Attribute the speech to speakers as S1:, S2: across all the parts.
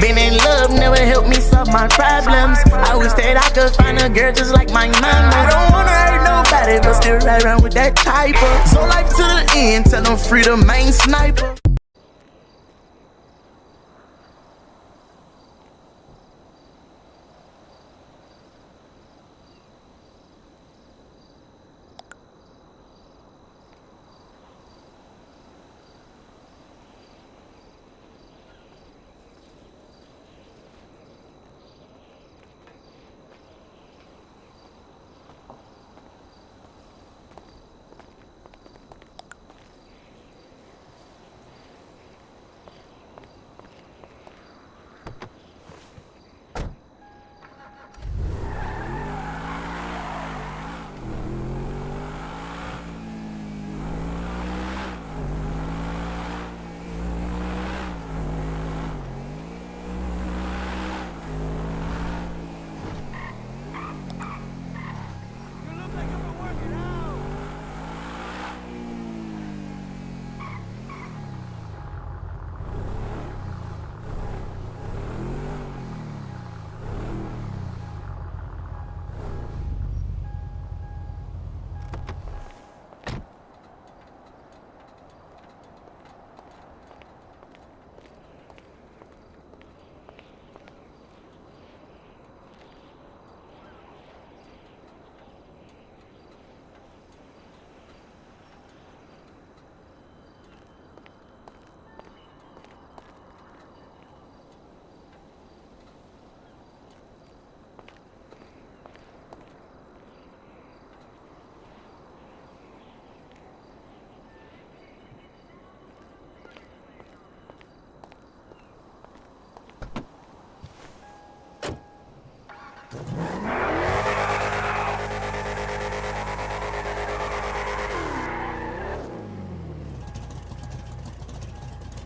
S1: Been in love, never helped me solve my problems. I wish that I could find a girl just like my mama. Don't wanna hurt nobody, but still ride around with that type of. So life to the end, tell them free the main sniper.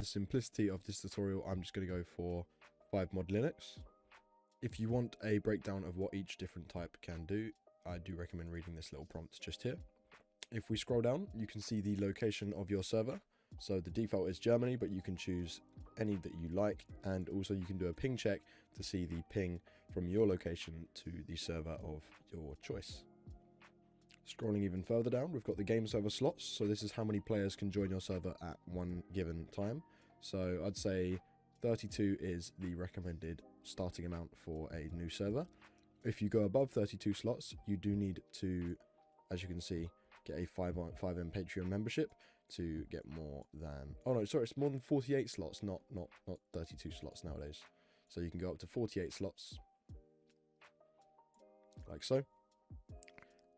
S2: Simplicity of this tutorial, I'm just going to go for 5mod Linux. If you want a breakdown of what each different type can do, I do recommend reading this little prompt just here. If we scroll down, you can see the location of your server. So the default is Germany, but you can choose any that you like, and also you can do a ping check to see the ping from your location to the server of your choice. Scrolling even further down, we've got the game server slots. So this is how many players can join your server at one given time. So I'd say 32 is the recommended starting amount for a new server. If you go above 32 slots, you do need to, as you can see, get a 5M Patreon membership to get more than, oh no, sorry, it's more than 48 slots, not 32 slots nowadays. So you can go up to 48 slots, like so.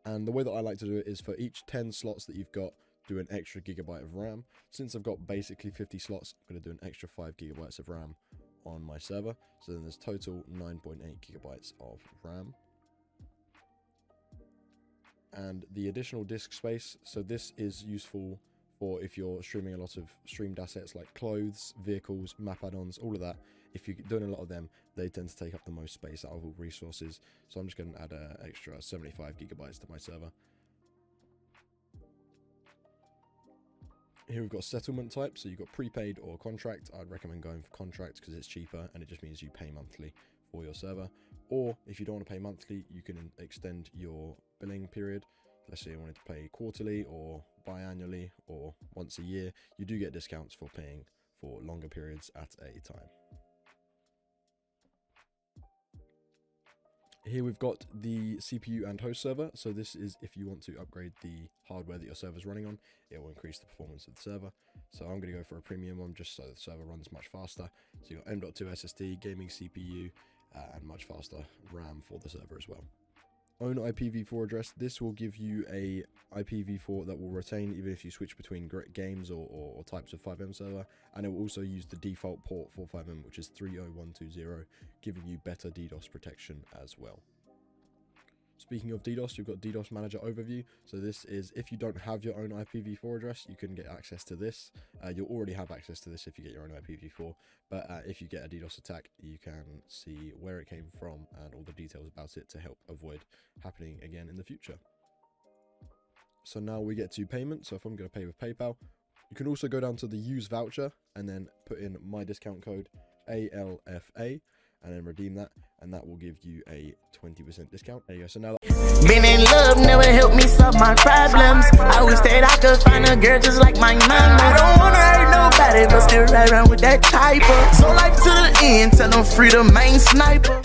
S2: And the way that I like to do it is for each 10 slots that you've got, do an extra gigabyte of RAM. Since I've got basically 50 slots, I'm going to do an extra 5 gigabytes of RAM on my server. So then there's total 9.8 gigabytes of RAM. And the additional disk space, so this is useful for if you're streaming a lot of streamed assets like clothes, vehicles, map add-ons, all of that. If you're doing a lot of them, they tend to take up the most space out of all resources. So I'm just going to add an extra 75 gigabytes to my server. Here we've got settlement type, so you've got prepaid or contract. I'd recommend going for contract because it's cheaper and it just means you pay monthly for your server. Or if you don't want to pay monthly, you can extend your billing period. Let's say you wanted to pay quarterly or biannually or once a year. You do get discounts for paying for longer periods at a time. Here we've got the CPU and host server. So this is if you want to upgrade the hardware that your server's running on, it will increase the performance of the server. So I'm going to go for a premium one just so the server runs much faster. So you've got M.2 SSD, gaming CPU, and much faster RAM for the server as well. Own IPv4 address. This will give you a IPv4 that will retain even if you switch between games or types of FiveM server, and it will also use the default port for FiveM, which is 30120, giving you better DDoS protection as well. Speaking of DDoS, you've got DDoS Manager Overview. So this is if you don't have your own IPv4 address, you can get access to this. You'll already have access to this if you get your own IPv4, but if you get a DDoS attack, you can see where it came from and all the details about it to help avoid happening again in the future. So now we get to payment. So if I'm going to pay with PayPal, you can also go down to the use voucher and then put in my discount code, ALFA, and then redeem that, and that will give you a 20% discount. There you go. So now
S1: Being in love never helped me solve my problems. I wish that I could find a girl just like my mama. Don't wanna hurt nobody, but still ride around with that type of. So life to the end, tell them free the main sniper.